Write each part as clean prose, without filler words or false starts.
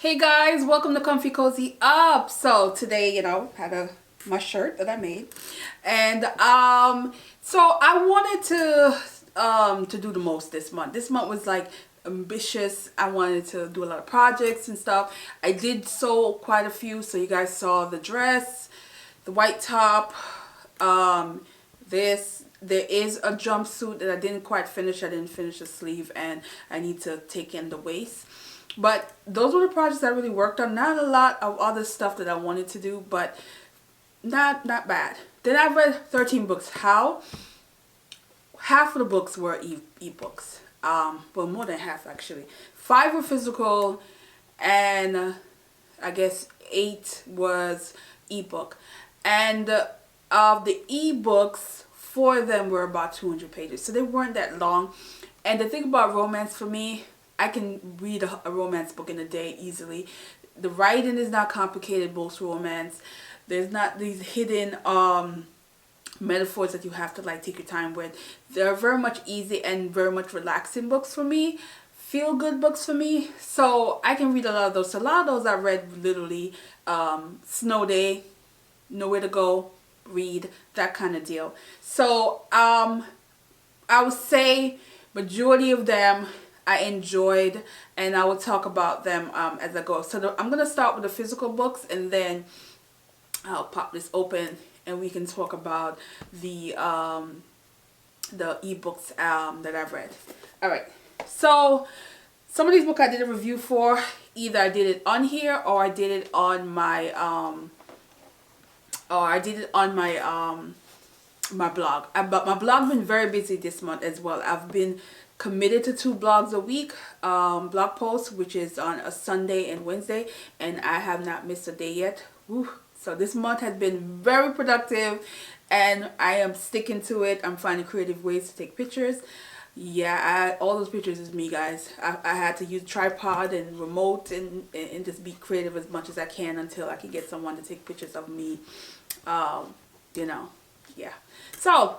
Hey guys, welcome to Comfy Cozy Up. So today, had my shirt that I made, and so I wanted to do the most this month. This month was like ambitious. I wanted to do a lot of projects and stuff. I did sew quite a few. So you guys saw the dress, the white top, this. There is a jumpsuit that I didn't quite finish. I didn't finish the sleeve, and I need to take in the waist. But those were the projects I really worked on. Not a lot of other stuff that I wanted to do, but not bad. Then I read 13 books. How? Half of the books were ebooks. Well, more than half actually. 5 were physical, and I guess 8 was ebook. And of the ebooks, 4 of them were about 200 pages, so they weren't that long. And the thing about romance for me, I can read a romance book in a day easily. The writing is not complicated, most romance. There's not these hidden metaphors that you have to like take your time with. They're very much easy and very much relaxing books for me. Feel good books for me. So I can read a lot of those. So a lot of those I read literally snow day, nowhere to go, read, that kind of deal. So I would say majority of them I enjoyed, and I will talk about them as I go. So I'm going to start with the physical books, and then I'll pop this open and we can talk about the ebooks that I've read. Alright, so some of these books I did a review for. Either I did it on here or I did it on my my blog. But my blog's been very busy this month as well. I've been committed to 2 blogs a week, blog posts, which is on a Sunday and Wednesday, and I have not missed a day yet. Woo. So this month has been very productive, and I am sticking to it. I'm finding creative ways to take pictures. Yeah, all those pictures is me, guys. I had to use tripod and remote and just be creative as much as I can until I can get someone to take pictures of me. Yeah. So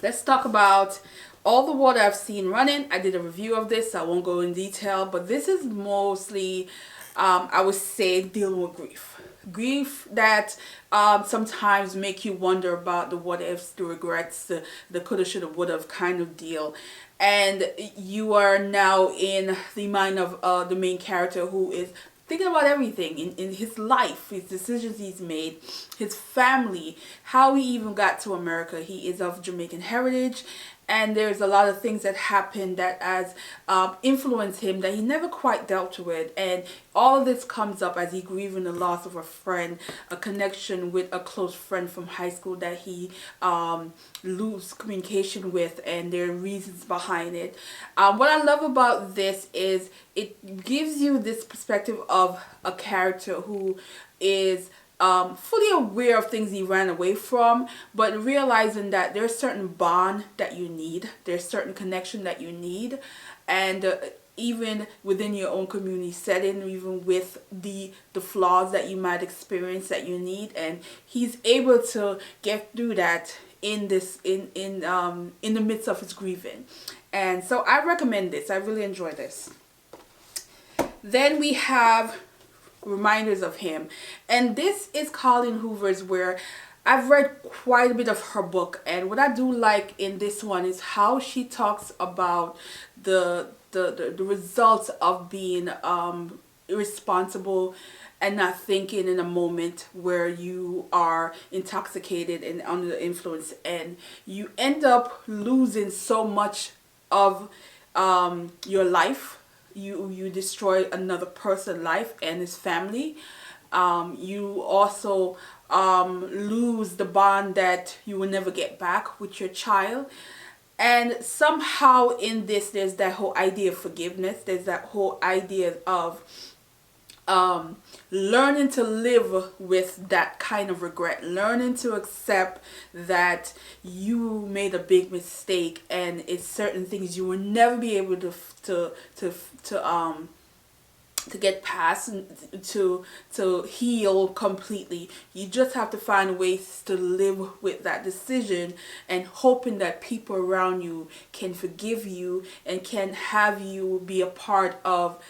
let's talk about all the water I've seen running. I did a review of this, so I won't go in detail, but this is mostly, I would say, dealing with grief. Grief that sometimes make you wonder about the what ifs, the regrets, the coulda, shoulda, woulda kind of deal. And you are now in the mind of the main character, who is thinking about everything in his life, his decisions he's made, his family, how he even got to America. He is of Jamaican heritage, and there's a lot of things that happened that has influenced him that he never quite dealt with. And all of this comes up as he grieving the loss of a friend, a connection with a close friend from high school that he lose communication with, and there are reasons behind it. What I love about this is it gives you this perspective of a character who is fully aware of things he ran away from, but realizing that there's certain bond that you need, there's certain connection that you need, and even within your own community setting, even with the flaws that you might experience that you need, and he's able to get through that in the midst of his grieving. And so I recommend this. I really enjoy this. Then we have Reminders of Him, and this is Colleen Hoover's, where I've read quite a bit of her book, and what I do like in this one is how she talks about the results of being irresponsible and not thinking in a moment where you are intoxicated and under the influence, and you end up losing so much of your life. You destroy another person's life and his family. You also lose the bond that you will never get back with your child. And somehow in this, there's that whole idea of forgiveness. There's that whole idea of learning to live with that kind of regret, learning to accept that you made a big mistake, and it's certain things you will never be able to get past and to heal completely. You just have to find ways to live with that decision, and hoping that people around you can forgive you and can have you be a part of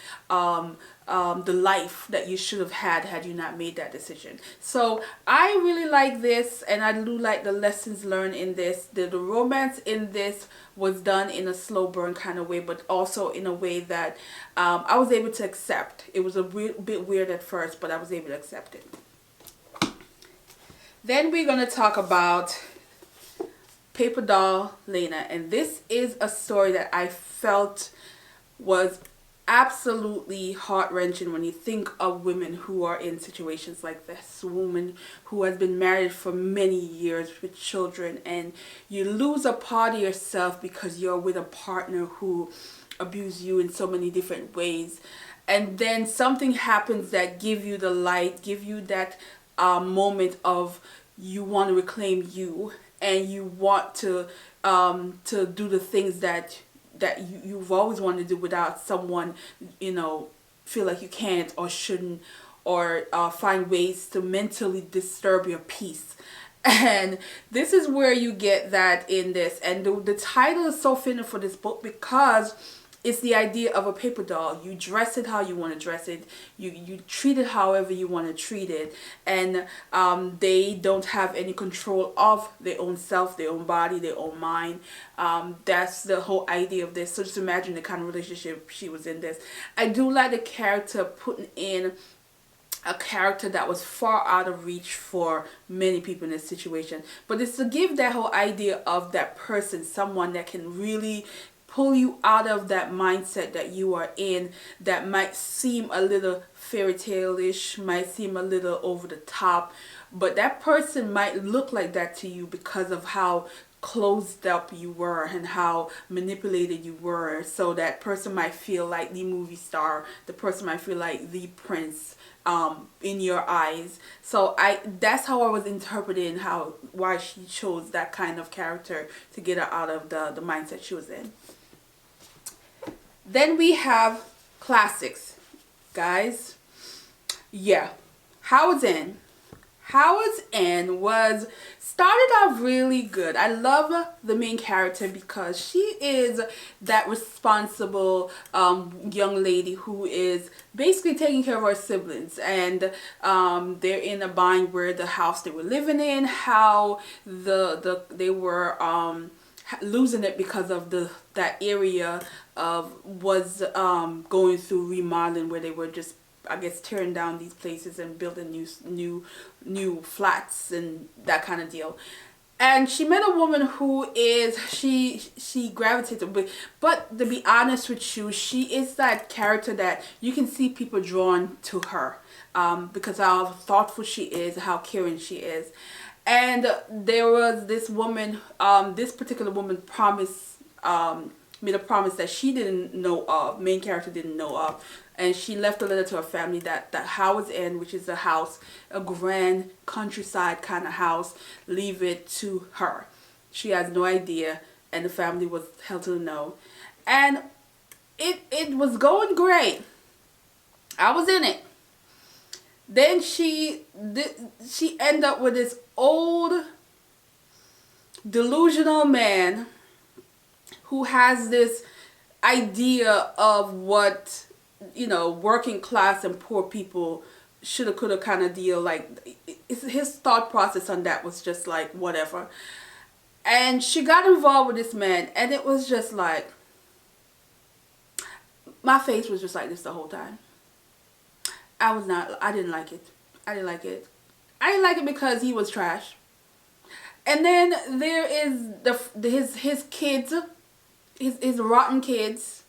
the life that you should have had you not made that decision. So I really like this, and I do like the lessons learned in this. The romance in this was done in a slow burn kind of way, but also in a way that I was able to accept. It was a bit weird at first, but I was able to accept it. Then we're going to talk about Paper Doll Lena, and this is a story that I felt was absolutely heart-wrenching when you think of women who are in situations like this. A woman who has been married for many years with children, and you lose a part of yourself because you're with a partner who abused you in so many different ways, and then something happens that give you the light, give you that moment of you want to reclaim you, and you want to do the things that you've always wanted to do without someone, feel like you can't or shouldn't, or find ways to mentally disturb your peace. And this is where you get that in this. And the title is so fitting for this book because it's the idea of a paper doll. You dress it how you want to dress it. You treat it however you want to treat it. And they don't have any control of their own self, their own body, their own mind. That's the whole idea of this. So just imagine the kind of relationship she was in this. I do like the character putting in a character that was far out of reach for many people in this situation. But it's to give that whole idea of that person, someone that can really pull you out of that mindset that you are in, that might seem a little fairy tale-ish, might seem a little over the top, but that person might look like that to you because of how closed up you were and how manipulated you were. So that person might feel like the movie star, the person might feel like the prince in your eyes. So that's how I was interpreting why she chose that kind of character to get her out of the mindset she was in. Then we have classics, guys. Yeah, Howard's End. Howard's End was started off really good. I love the main character because she is that responsible young lady who is basically taking care of her siblings, and they're in a bind where the house they were living in, how they were losing it because of that area was going through remodeling, where they were just, I guess, tearing down these places and building new flats and that kind of deal. And she met a woman who is, she gravitated, but to be honest with you, she is that character that you can see people drawn to her because how thoughtful she is, how caring she is. And there was this woman, this particular woman made a promise that she didn't know of, main character didn't know of, and she left a letter to her family that Howard's End, which is a house, a grand countryside kind of house, leave it to her. She has no idea, and the family was held to the know. And it was going great. I was in it. Then she ended up with this old delusional man who has this idea of what, working class and poor people shoulda, coulda kind of deal. Like, his thought process on that was just like, whatever. And she got involved with this man, and it was just like, my face was just like this the whole time. I didn't like it. I didn't like it. I didn't like it because he was trash. And then there is his kids, his rotten kids.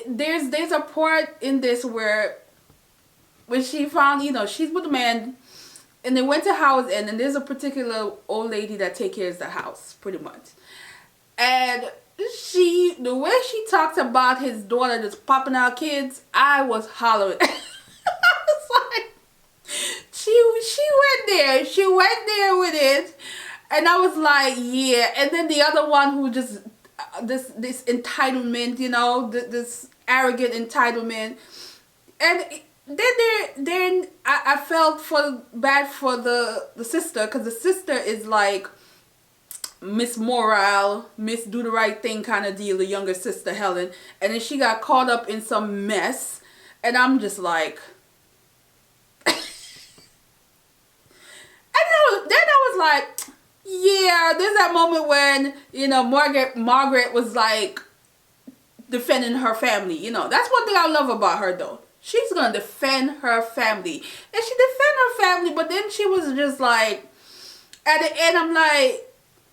There's a part in this where when she found, she's with a man, and they went to Howard's End, and there's a particular old lady that takes care of the house, pretty much. And the way she talked about his daughter just popping out kids, I was hollering. She went there with it, and I was like, yeah. And then the other one who just this entitlement, this arrogant entitlement. And then I felt bad for the sister, because the sister is like Miss Morale, Miss Do the Right Thing kind of deal, the younger sister Helen, and then she got caught up in some mess. And I'm just like, then I was like, yeah, there's that moment when, you know, Margaret was like defending her family. You know, that's one thing I love about her though. She's gonna defend her family. And she defend her family, but then she was just like, at the end, I'm like,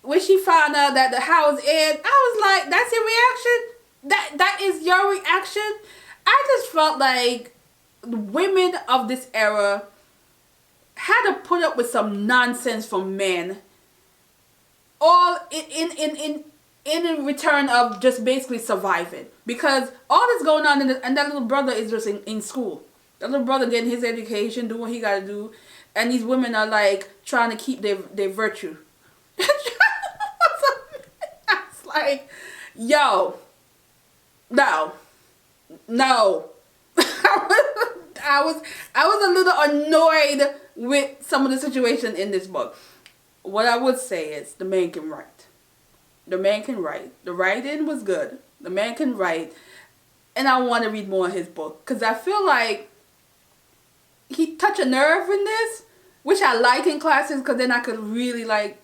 when she found out that the house ended, I was like, that's your reaction? That is your reaction? I just felt like women of this era had to put up with some nonsense from men, all in return of just basically surviving. Because all that's going on and that little brother is just in school. That little brother getting his education, doing what he got to do, and these women are like trying to keep their virtue. It's like, yo, no. I was a little annoyed with some of the situation in this book. What I would say is the man can write. The man can write. The writing was good. The man can write. And I want to read more of his book. Because I feel like he touched a nerve in this. Which I like in classes. Because then I could really like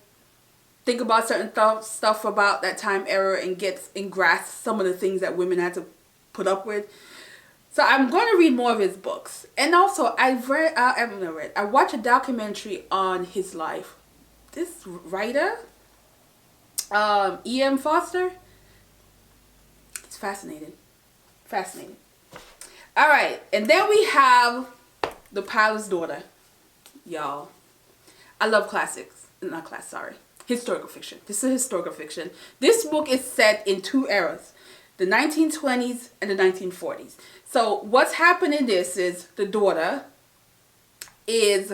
think about certain stuff about that time era. And grasp some of the things that women had to put up with. So I'm going to read more of his books. And also I watched a documentary on his life. This writer, E.M. Foster, it's fascinating. Fascinating. All right. And then we have The Pilot's Daughter. Y'all, I love classics. Not class, sorry. Historical fiction. This is historical fiction. This book is set in two eras. The 1920s and the 1940s. So what's happened in this is the daughter is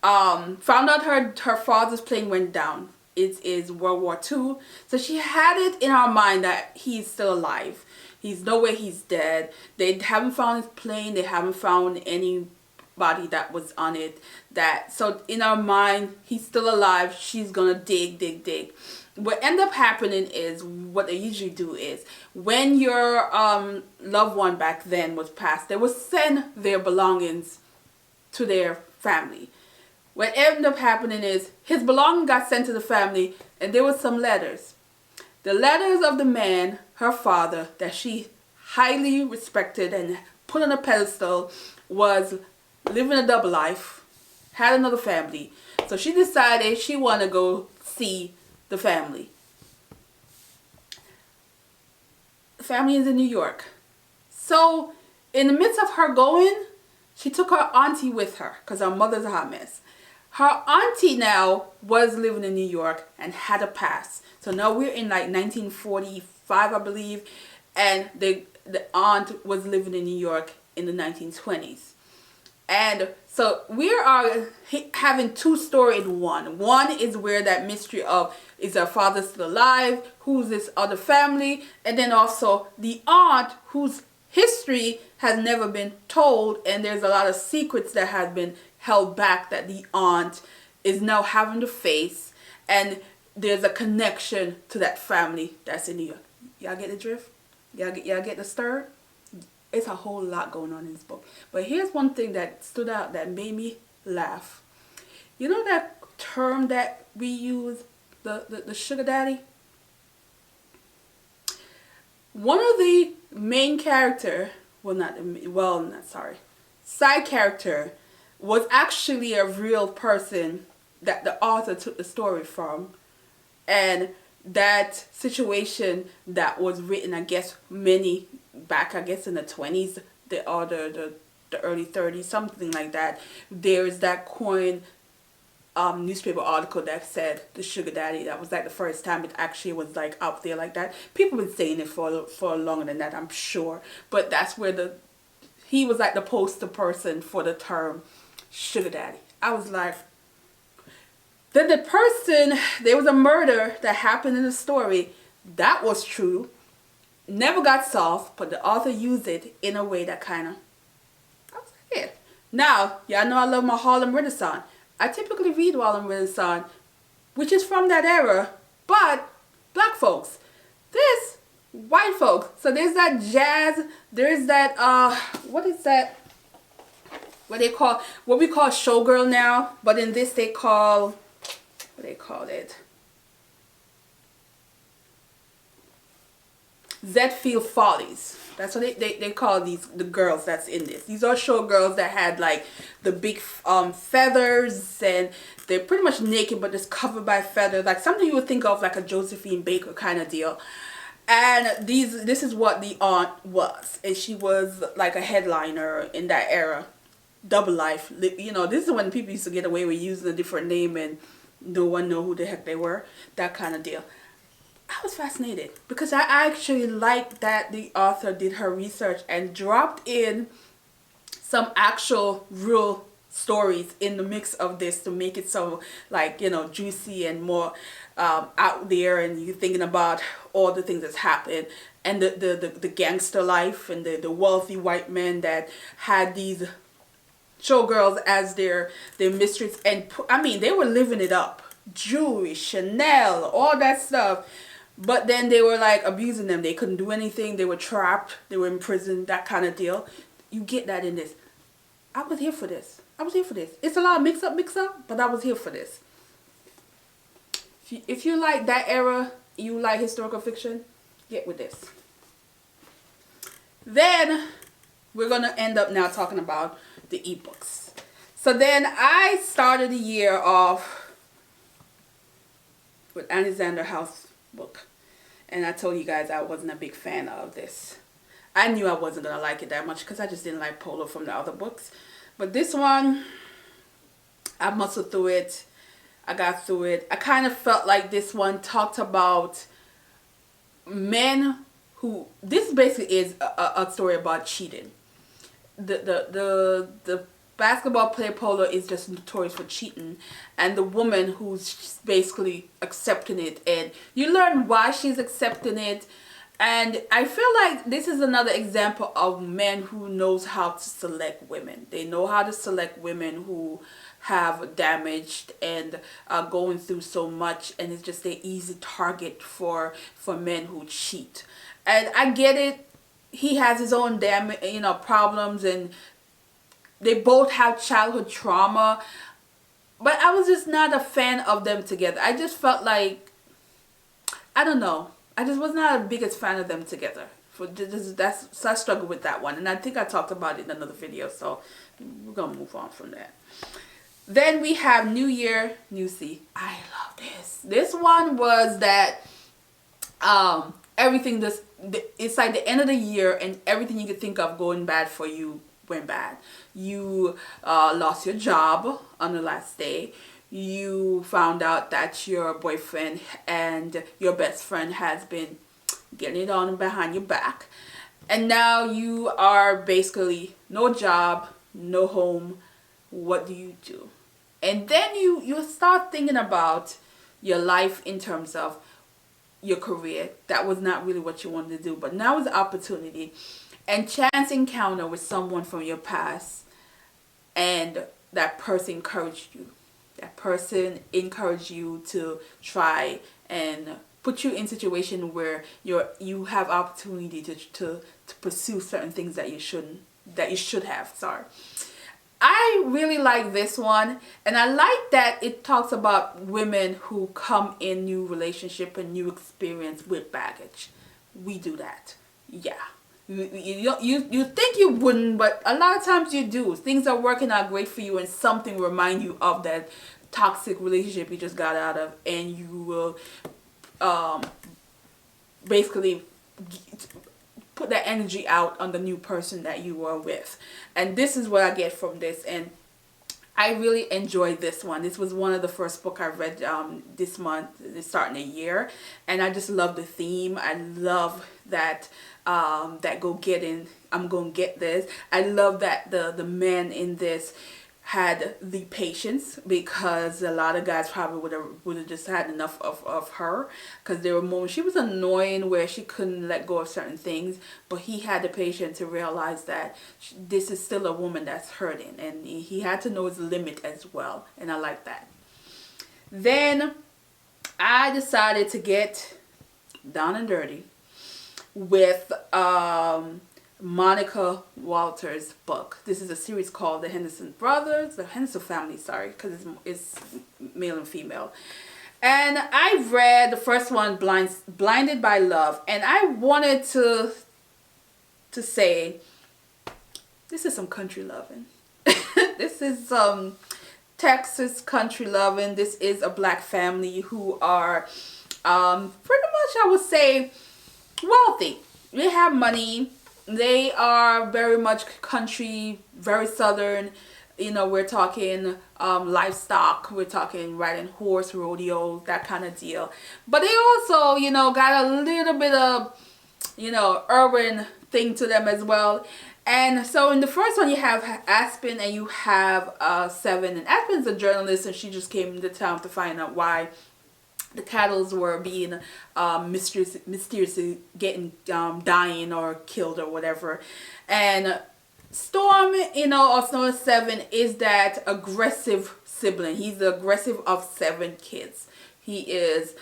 found out her father's plane went down. It is World War II. So she had it in her mind that he's still alive. He's nowhere, he's dead. They haven't found his plane. They haven't found anybody that was on it. So in her mind, he's still alive. She's gonna dig. What end up happening is, what they usually do is, when your loved one back then was passed, they would send their belongings to their family. What ended up happening is, his belongings got sent to the family, and there was some letters. The letters of the man, her father, that she highly respected and put on a pedestal, was living a double life, had another family. So she decided she wanted to go see the family. The family is in New York. So in the midst of her going, she took her auntie with her because her mother's a hot mess. Her auntie now was living in New York and had a pass. So now we're in like 1945, I believe, and the aunt was living in New York in the 1920s. And so we are having two stories in one. One is where that mystery of, is her father still alive? Who's this other family? And then also the aunt whose history has never been told. And there's a lot of secrets that have been held back that the aunt is now having to face. And there's a connection to that family that's in New York. Y'all get the drift? Y'all get the stir? It's a whole lot going on in this book. But here's one thing that stood out that made me laugh. You know that term that we use, the sugar daddy? One of the main character, side character was actually a real person that the author took the story from. And that situation that was written, I guess, many back, I guess, in the 20s, the early 30s, something like that. There's that coin newspaper article that said the sugar daddy. That was like the first time it actually was like out there like that. People have been saying it for longer than that, I'm sure. But that's where he was like the poster person for the term sugar daddy. I was like, then the person, there was a murder that happened in the story. That was true. Never got solved, but the author used it in a way that kind of, I was like, yeah. Now, y'all know I love my Harlem Renaissance. I typically read Harlem Renaissance, which is from that era, but black folks. This white folks. So there's that jazz, there's that what is that, what we call showgirl now, but in this they call, what they call it, Zetfield Follies. That's what they call the girls that's in this. These are showgirls that had like the big feathers, and they're pretty much naked but just covered by feathers, like something you would think of like a Josephine Baker kind of deal. And this is what the aunt was, and she was like a headliner in that era. Double life, you know, this is when people used to get away with using a different name and no one know who the heck they were, that kind of deal. I was fascinated because I actually liked that the author did her research and dropped in some actual real stories in the mix of this to make it so, like, you know, juicy and more out there, and you thinking about all the things that's happened, and the gangster life, and the wealthy white men that had these showgirls as their mistress. And I mean, they were living it up, jewelry, Chanel, all that stuff. But then they were like abusing them. They couldn't do anything. They were trapped. They were in prison, that kind of deal. You get that in this. I was here for this. I was here for this. It's a lot of mix up, but I was here for this. If you like that era, you like historical fiction, get with this. Then we're going to end up now talking about the ebooks. So then I started the year off with Alexander House book. And I told you guys I wasn't a big fan of this. I knew I wasn't going to like it that much because I just didn't like Polo from the other books. But this one, I muscled through it. I got through it. I kind of felt like this one talked about men who, this basically is a story about cheating. The basketball player Polo is just notorious for cheating, and the woman who's basically accepting it, and you learn why she's accepting it. And I feel like this is another example of men who knows how to select women. They know how to select women who have damaged and are going through so much, and it's just an easy target for men who cheat. And I get it. He has his own problems, and they both have childhood trauma. But I was just not a fan of them together. I just felt like, I don't know. I just was not the biggest fan of them together. So I struggled with that one. And I think I talked about it in another video. So we're going to move on from that. Then we have New Year, New Sea. I love this. This one was that everything, it's like the end of the year, and everything you could think of going bad for you went bad. You lost your job on the last day. You found out that your boyfriend and your best friend has been getting it on behind your back. And now you are basically no job, no home. What do you do? And then you start thinking about your life in terms of your career. That was not really what you wanted to do, but now is the opportunity. And chance encounter with someone from your past, and that person encouraged you. That person encouraged you to try and put you in a situation where you have opportunity to pursue certain things that you should have. Sorry. I really like this one, and I like that it talks about women who come in new relationship and new experience with baggage. We do that. Yeah. You think you wouldn't, but a lot of times you do. Things are working out great for you, and something will remind you of that toxic relationship you just got out of, and you will basically put that energy out on the new person that you were with. And this is what I get from this, and I really enjoyed this one. This was one of the first book I read this month, starting the year, and I just love the theme. I love that that go-getting, I'm gonna get this. I love that the men in this had the patience, because a lot of guys probably would have just had enough of her, because there were moments she was annoying where she couldn't let go of certain things, but he had the patience to realize that this is still a woman that's hurting, and he had to know his limit as well, and I like that. Then I decided to get down and dirty with Monica Walters' book. This is a series called the Henderson Family, sorry, because it's male and female. And I read the first one, Blinded by Love, and I wanted to say, this is some country loving. This is some Texas country loving. This is a black family who are pretty much, I would say, wealthy. They have money. They are very much country, very southern. You know, we're talking livestock. We're talking riding horse, rodeo, that kind of deal. But they also, you know, got a little bit of, you know, urban thing to them as well. And so in the first one, you have Aspen and you have Seven. And Aspen's a journalist, and she just came into town to find out why the cattle were being mysteriously getting dying or killed or whatever. And Storm, you know, or Storm 7 is that aggressive sibling. He's the aggressive of 7 kids. He is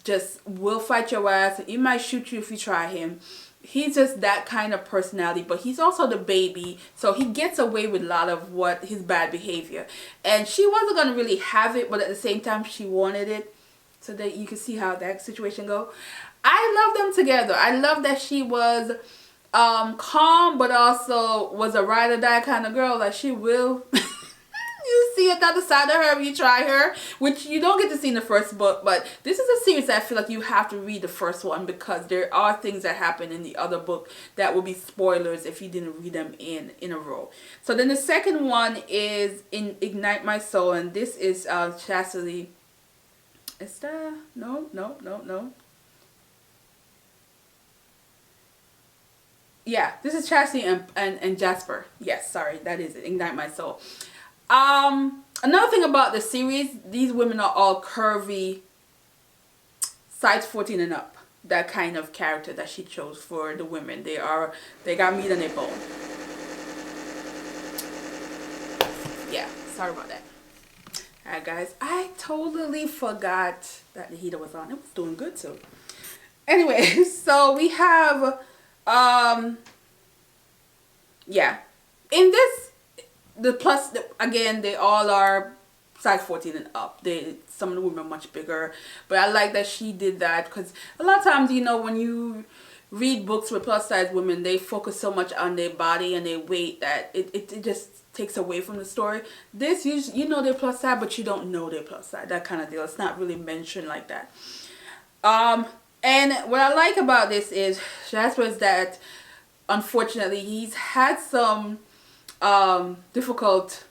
just will fight your ass. He might shoot you if you try him. He's just that kind of personality, but he's also the baby, so he gets away with a lot of what his bad behavior. And she wasn't going to really have it, but at the same time she wanted it, so that you can see how that situation go. I love them together. I love that she was calm, but also was a ride or die kind of girl. Like, she will you see another side of her if you try her, which you don't get to see in the first book. But this is a series that I feel like you have to read the first one, because there are things that happen in the other book that will be spoilers if you didn't read them in a row. So then the second one is in Ignite My Soul, and this is Chastity. Is that no? Yeah, this is Chastity and Jasper. Yes, sorry, that is it. Ignite My Soul. Another thing about the series, these women are all curvy, size 14 and up. That kind of character that she chose for the women. They got meat on their bone. Yeah, sorry about that. Alright guys, I totally forgot that the heater was on. It was doing good too. Anyway, so we have yeah. In this, again, they all are size 14 and up. Some of the women are much bigger, but I like that she did that, because a lot of times, you know, when you read books with plus size women, they focus so much on their body and their weight that it just takes away from the story. This, you know they're plus size, but you don't know they're plus size. That kind of deal. It's not really mentioned like that. And what I like about this is Jasper is that, unfortunately, he's had some difficult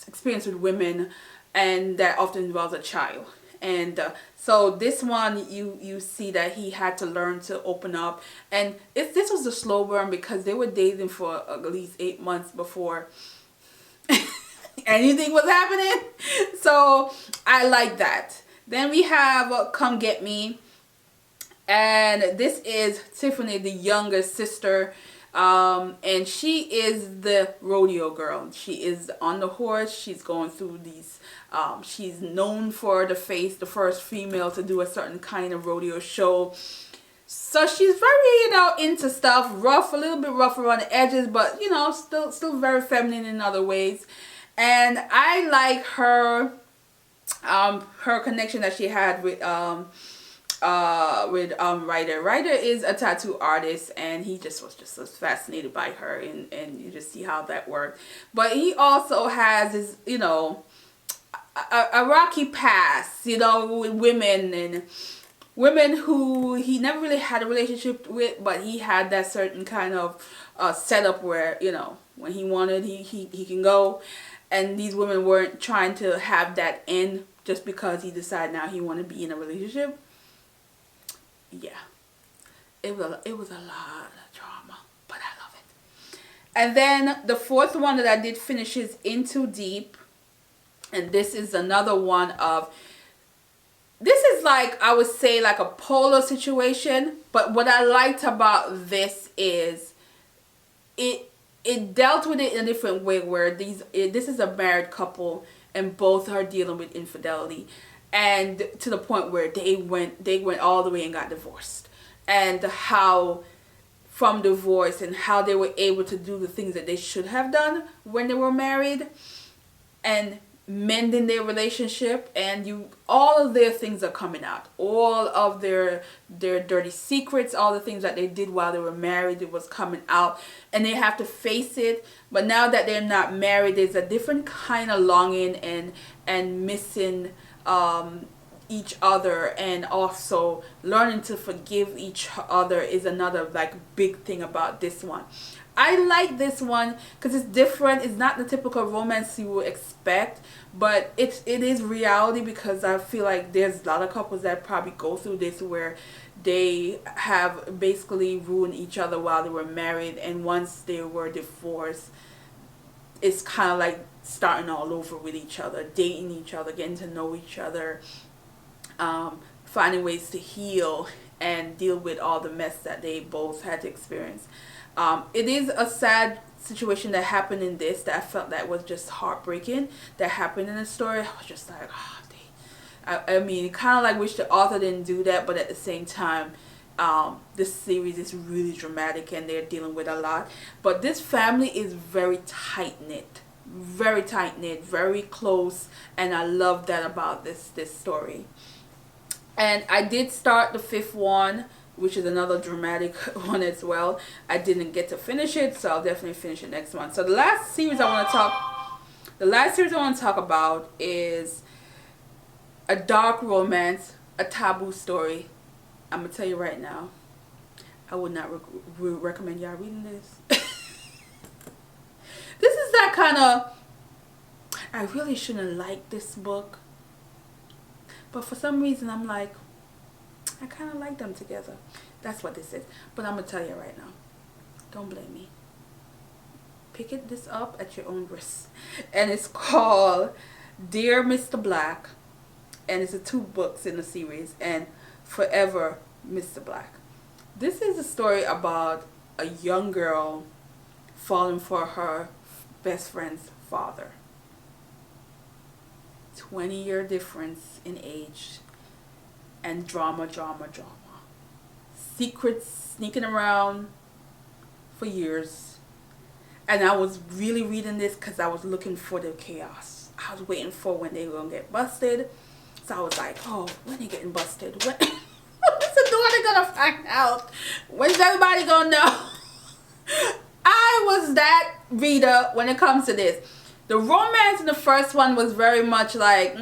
experience with women, and that often involves a child. And so this one, you see that he had to learn to open up. And this was a slow burn, because they were dating for at least 8 months before anything was happening. So I like that. Then we have Come Get Me. And this is Tiffany, the younger sister. And she is the rodeo girl. She is on the horse. She's going through these, she's known for the first female to do a certain kind of rodeo show. So she's very, you know, into stuff, rough, a little bit rough around the edges, but, you know, still very feminine in other ways. And I like her connection that she had with Ryder. Ryder is a tattoo artist, and he was just fascinated by her, and you just see how that worked. But he also has his, you know, a rocky past, you know, with women who he never really had a relationship with, but he had that certain kind of setup where, you know, when he wanted, he can go. And these women weren't trying to have that end just because he decided now he wanted to be in a relationship. Yeah, it was a lot of drama, but I love it. And then the fourth one that I did finish is In Too Deep, and this is another one of, this is like, I would say, like a polar situation. But what I liked about this is it dealt with it in a different way, where this is a married couple and both are dealing with infidelity, and to the point where they went all the way and got divorced. and how from divorce and how they were able to do the things that they should have done when they were married and mending their relationship, and all of their things are coming out, all of their dirty secrets, all the things that they did while they were married, it was coming out, and they have to face it. But now that they're not married, there's a different kind of longing and missing each other, and also learning to forgive each other is another like big thing about this one. I like this one because it's different. It's not the typical romance you would expect, but it is reality, because I feel like there's a lot of couples that probably go through this where they have basically ruined each other while they were married, and once they were divorced, it's kind of like starting all over with each other, dating each other, getting to know each other, finding ways to heal and deal with all the mess that they both had to experience. It is a sad situation that happened in this that I felt that was just heartbreaking, that happened in the story. I was just like, oh, I mean, kind of like wish the author didn't do that, but at the same time, this series is really dramatic and they're dealing with a lot. But this family is very tight-knit, very close, and I love that about this story. And I did start the 5th one, which is another dramatic one as well. I didn't get to finish it, so I'll definitely finish it next month. So the last series I want to talk about is a dark romance, a taboo story. I'm gonna tell you right now, I would not recommend y'all reading this. This is that kind of, I really shouldn't like this book, but for some reason I'm like, I kind of like them together. That's what this is. But I'm going to tell you right now, don't blame me. Pick this up at your own risk. And it's called Dear Mr. Black. And it's 2 books in the series. And Forever Mr. Black. This is a story about a young girl falling for her best friend's father. 20-year difference in age. And drama. Secrets sneaking around for years. And I was really reading this because I was looking for the chaos. I was waiting for when they were going to get busted. So I was like, oh, when are they getting busted? When is the daughter going to find out? When's everybody going to know? I was that reader when it comes to this. The romance in the first one was very much like,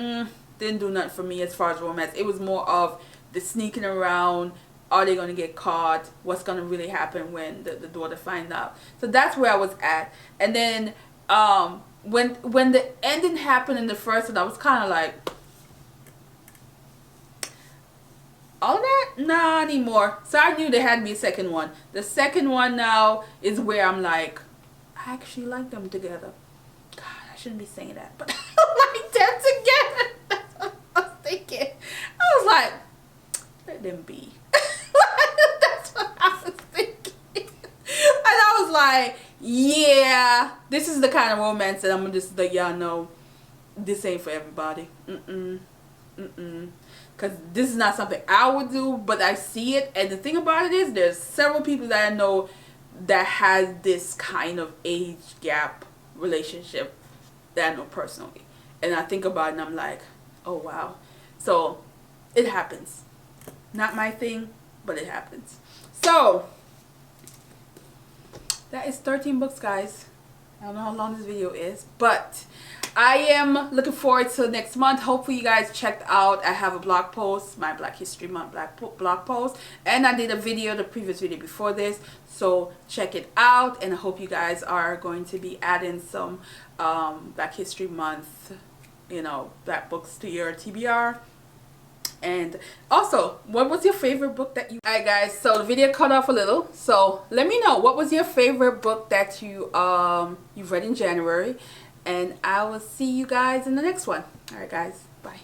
didn't do nothing for me as far as romance. It was more of the sneaking around. Are they going to get caught? What's going to really happen when the daughter finds out? So that's where I was at. And then when the ending happened in the first one, I was kind of like, all that? Nah, anymore. So I knew there had to be a second one. The second one now is where I'm like, I actually like them together. God, I shouldn't be saying that, but I like them together. That's what I was thinking. I was like, let them be. That's what I was thinking. And I was like, yeah, this is the kind of romance that I'm gonna just let y'all know this ain't for everybody. Because this is not something I would do, but I see it. And the thing about it is, there's several people that I know that has this kind of age gap relationship that I know personally. And I think about it and I'm like, oh wow. So it happens. Not my thing, but it happens. So that is 13 books, guys. I don't know how long this video is, but I am looking forward to next month. Hopefully you guys checked out. I have a blog post, my Black History Month blog post, and I did a video, the previous video before this, so check it out. And I hope you guys are going to be adding some Black History Month, you know, black books to your TBR. And also, what was your favorite book that you... Alright guys, so the video cut off a little, so let me know what was your favorite book that you read in January, and I will see you guys in the next one. Alright guys, bye.